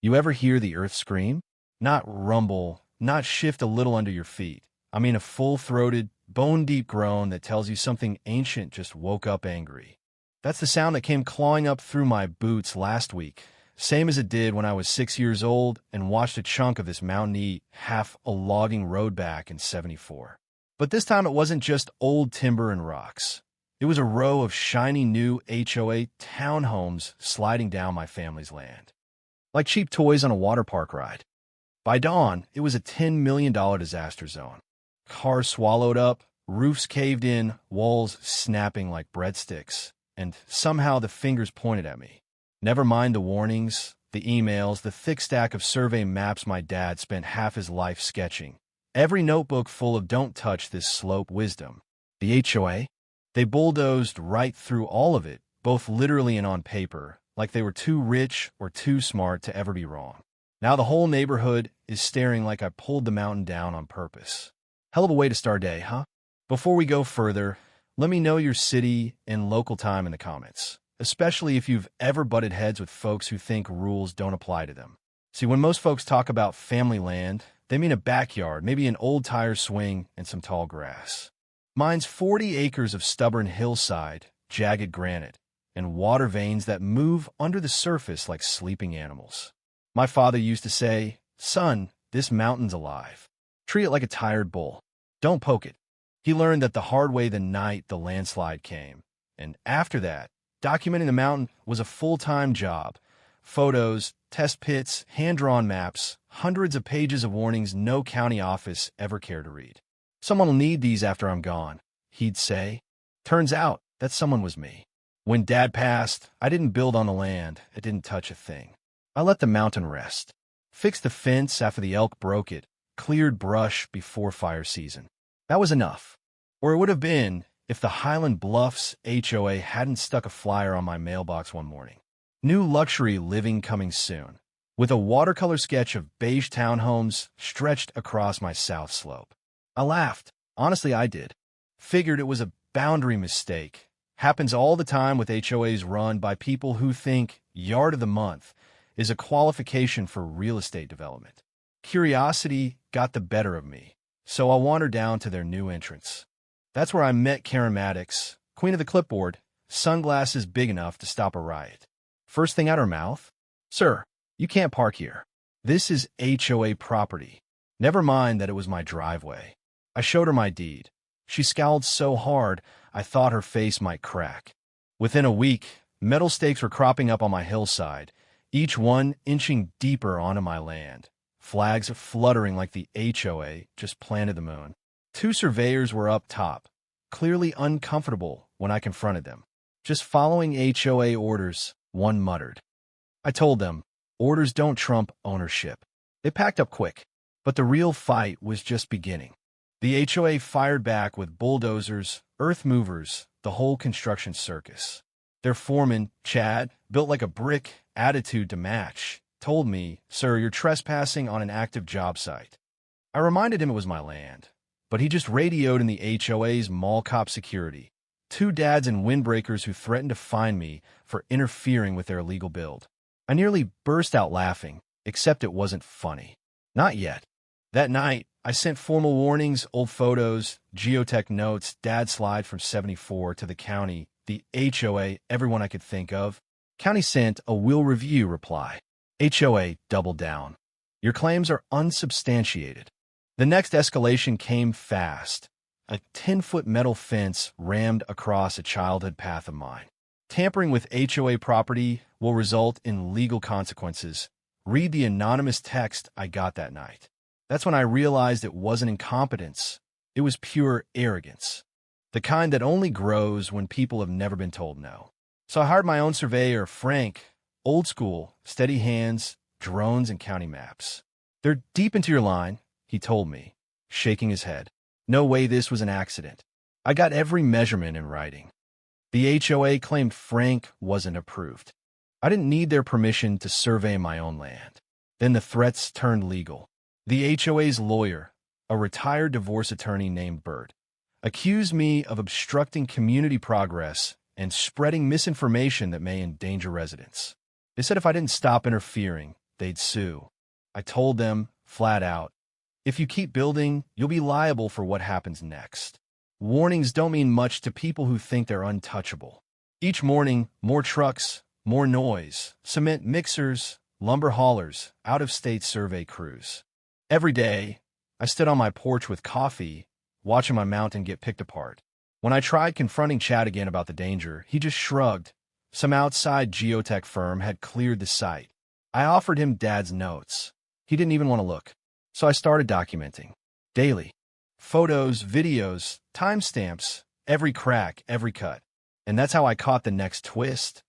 You ever hear the earth scream? Not rumble, not shift a little under your feet. I mean a full-throated, bone-deep groan that tells you something ancient just woke up angry. That's the sound that came clawing up through my boots last week, same as it did when I was 6 years old and watched a chunk of this mountain eat half a logging road back in '74. But this time it wasn't just old timber and rocks. It was a row of shiny new HOA townhomes sliding down my family's land, like cheap toys on a water park ride. By dawn, it was a $10 million disaster zone. Cars swallowed up, roofs caved in, walls snapping like breadsticks, and somehow the fingers pointed at me. Never mind the warnings, the emails, the thick stack of survey maps my dad spent half his life sketching. Every notebook full of don't touch this slope wisdom. The HOA? They bulldozed right through all of it, both literally and on paper, like they were too rich or too smart to ever be wrong. Now the whole neighborhood is staring like I pulled the mountain down on purpose. Hell of a way to start a day, huh? Before we go further, let me know your city and local time in the comments, especially if you've ever butted heads with folks who think rules don't apply to them. See, when most folks talk about family land, they mean a backyard, maybe an old tire swing and some tall grass. Mine's 40 acres of stubborn hillside, jagged granite, and water veins that move under the surface like sleeping animals. My father used to say, "Son, this mountain's alive. Treat it like a tired bull. Don't poke it." He learned that the hard way the night the landslide came. And after that, documenting the mountain was a full-time job. Photos, test pits, hand-drawn maps, hundreds of pages of warnings no county office ever cared to read. "Someone will need these after I'm gone," he'd say. Turns out that someone was me. When Dad passed, I didn't build on the land. I didn't touch a thing. I let the mountain rest. Fixed the fence after the elk broke it. Cleared brush before fire season. That was enough. Or it would have been if the Highland Bluffs HOA hadn't stuck a flyer on my mailbox one morning. New luxury living coming soon, with a watercolor sketch of beige townhomes stretched across my south slope. I laughed. Honestly, I did. Figured it was a boundary mistake. Happens all the time with HOAs run by people who think yard of the month is a qualification for real estate development. Curiosity got the better of me, so I wandered down to their new entrance. That's where I met Karen Maddox, queen of the clipboard, sunglasses big enough to stop a riot. First thing out her mouth, "Sir, you can't park here. This is HOA property." Never mind that it was my driveway. I showed her my deed. She scowled so hard, I thought her face might crack. Within a week, metal stakes were cropping up on my hillside, each one inching deeper onto my land. Flags fluttering like the HOA just planted the moon. Two surveyors were up top, clearly uncomfortable when I confronted them. "Just following HOA orders," one muttered. I told them, orders don't trump ownership. They packed up quick, but the real fight was just beginning. The HOA fired back with bulldozers, earth movers, the whole construction circus. Their foreman, Chad, built like a brick, attitude to match, told me, "Sir, you're trespassing on an active job site." I reminded him it was my land, but he just radioed in the HOA's mall cop security. Two dads and windbreakers who threatened to fine me for interfering with their illegal build. I nearly burst out laughing, except it wasn't funny. Not yet. That night, I sent formal warnings, old photos, geotech notes, Dad's slide from '74 to the county, the HOA, everyone I could think of. County sent a "will review" reply. HOA doubled down. "Your claims are unsubstantiated." The next escalation came fast. A 10-foot metal fence rammed across a childhood path of mine. Tampering with HOA property will result in legal consequences. Read the anonymous text I got that night. That's when I realized it wasn't incompetence. It was pure arrogance. The kind that only grows when people have never been told no. So I hired my own surveyor, Frank. Old school, steady hands, drones, and county maps. "They're deep into your line," he told me, shaking his head. No way this was an accident. I got every measurement in writing. The HOA claimed Frank wasn't approved. I didn't need their permission to survey my own land. Then the threats turned legal. The HOA's lawyer, a retired divorce attorney named Bert, accused me of obstructing community progress and spreading misinformation that may endanger residents. They said if I didn't stop interfering, they'd sue. I told them, flat out, if you keep building, you'll be liable for what happens next. Warnings don't mean much to people who think they're untouchable. Each morning, more trucks, more noise, cement mixers, lumber haulers, out-of-state survey crews. Every day, I stood on my porch with coffee, watching my mountain get picked apart. When I tried confronting Chad again about the danger, he just shrugged. Some outside geotech firm had cleared the site. I offered him Dad's notes. He didn't even want to look. So I started documenting. Daily. Photos, videos, timestamps, every crack, every cut. And that's how I caught the next twist.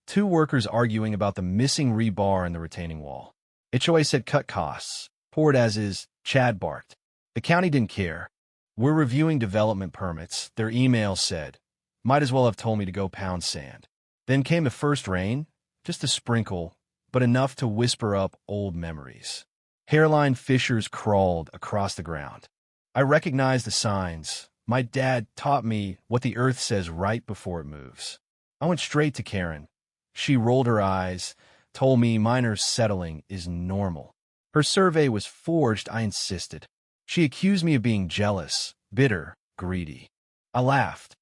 Two workers arguing about the missing rebar in the retaining wall. HOA said cut costs. Poured as is, Chad barked. The county didn't care. We're reviewing development permits, their email said. Might as well have told me to go pound sand. Then came the first rain, just a sprinkle, but enough to whisper up old memories. Hairline fissures crawled across the ground. I recognized the signs. My dad taught me what the earth says right before it moves. I went straight to Karen. She rolled her eyes, told me minor settling is normal. Her survey was forged, I insisted. She accused me of being jealous, bitter, greedy. I laughed.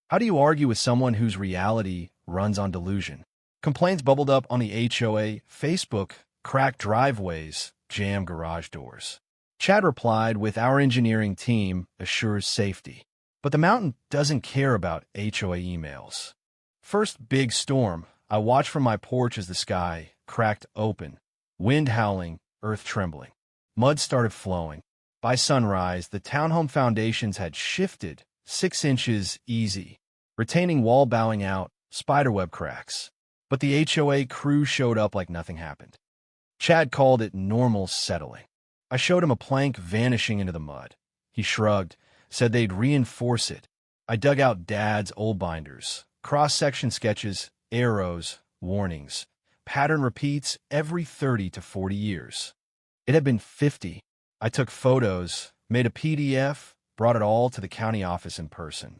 How do you argue with someone whose reality runs on delusion? Complaints bubbled up on the HOA, Facebook, cracked driveways, jammed garage doors. Chad replied with our engineering team assures safety. But the mountain doesn't care about HOA emails. First big storm, I watched from my porch as the sky cracked open. Wind howling, earth trembling. Mud started flowing. By sunrise, the townhome foundations had shifted 6 inches easy. Retaining wall bowing out, spiderweb cracks. But the HOA crew showed up like nothing happened. Chad called it normal settling. I showed him a plank vanishing into the mud. He shrugged, said they'd reinforce it. I dug out Dad's old binders, cross-section sketches, arrows, warnings, pattern repeats every 30 to 40 years. It had been 50. I took photos, made a PDF, brought it all to the county office in person.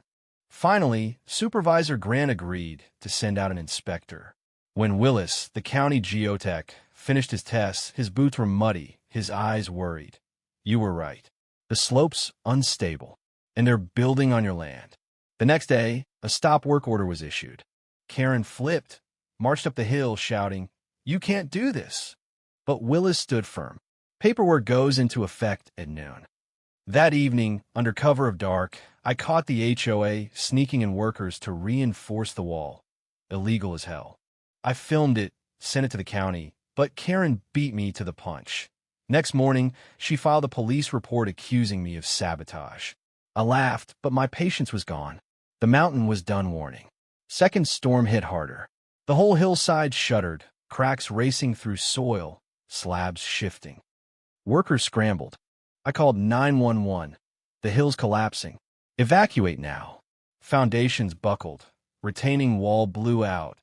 Finally, Supervisor Grant agreed to send out an inspector. When Willis, the county geotech, finished his tests, his boots were muddy, his eyes worried. You were right. The slope's unstable, and they're building on your land. The next day, a stop work order was issued. Karen flipped, marched up the hill shouting, "You can't do this." But Willis stood firm. Paperwork goes into effect at noon. That evening, under cover of dark, I caught the HOA sneaking in workers to reinforce the wall. Illegal as hell. I filmed it, sent it to the county, but Karen beat me to the punch. Next morning, she filed a police report accusing me of sabotage. I laughed, but my patience was gone. The mountain was done warning. Second storm hit harder. The whole hillside shuddered, cracks racing through soil, slabs shifting. Workers scrambled. I called 911. The hill's collapsing. Evacuate now. Foundations buckled. Retaining wall blew out.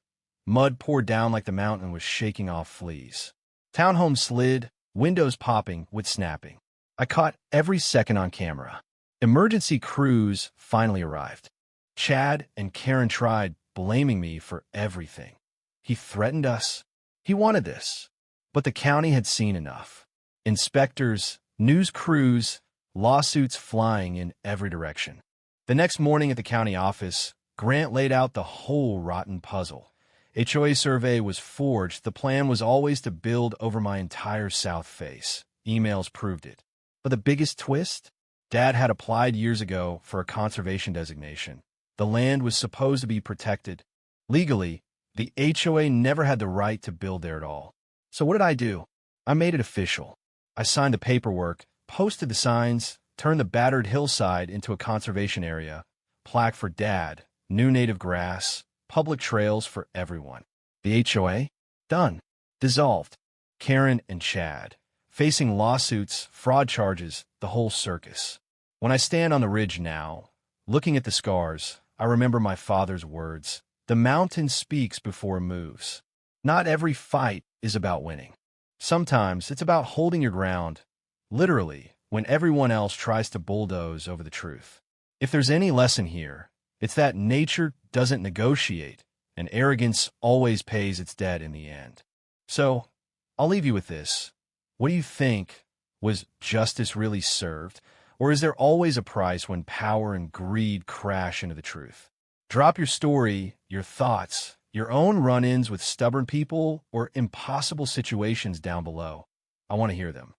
Mud poured down like the mountain was shaking off fleas. Townhome slid, windows popping, wood snapping. I caught every second on camera. Emergency crews finally arrived. Chad and Karen tried blaming me for everything. He threatened us. He wanted this. But the county had seen enough. Inspectors, news crews, lawsuits flying in every direction. The next morning at the county office, Grant laid out the whole rotten puzzle. HOA survey was forged. The plan was always to build over my entire south face. Emails proved it. But the biggest twist? Dad had applied years ago for a conservation designation. The land was supposed to be protected. Legally, the HOA never had the right to build there at all. So what did I do? I made it official. I signed the paperwork, posted the signs, turned the battered hillside into a conservation area, plaque for Dad, new native grass, public trails for everyone. The HOA? Done. Dissolved. Karen and Chad, facing lawsuits, fraud charges, the whole circus. When I stand on the ridge now, looking at the scars, I remember my father's words. The mountain speaks before it moves. Not every fight is about winning. Sometimes it's about holding your ground, literally, when everyone else tries to bulldoze over the truth. If there's any lesson here, it's that nature doesn't negotiate, and arrogance always pays its debt in the end. So, I'll leave you with this. What do you think? Was justice really served? Or is there always a price when power and greed crash into the truth? Drop your story, your thoughts, your own run-ins with stubborn people or impossible situations down below. I want to hear them.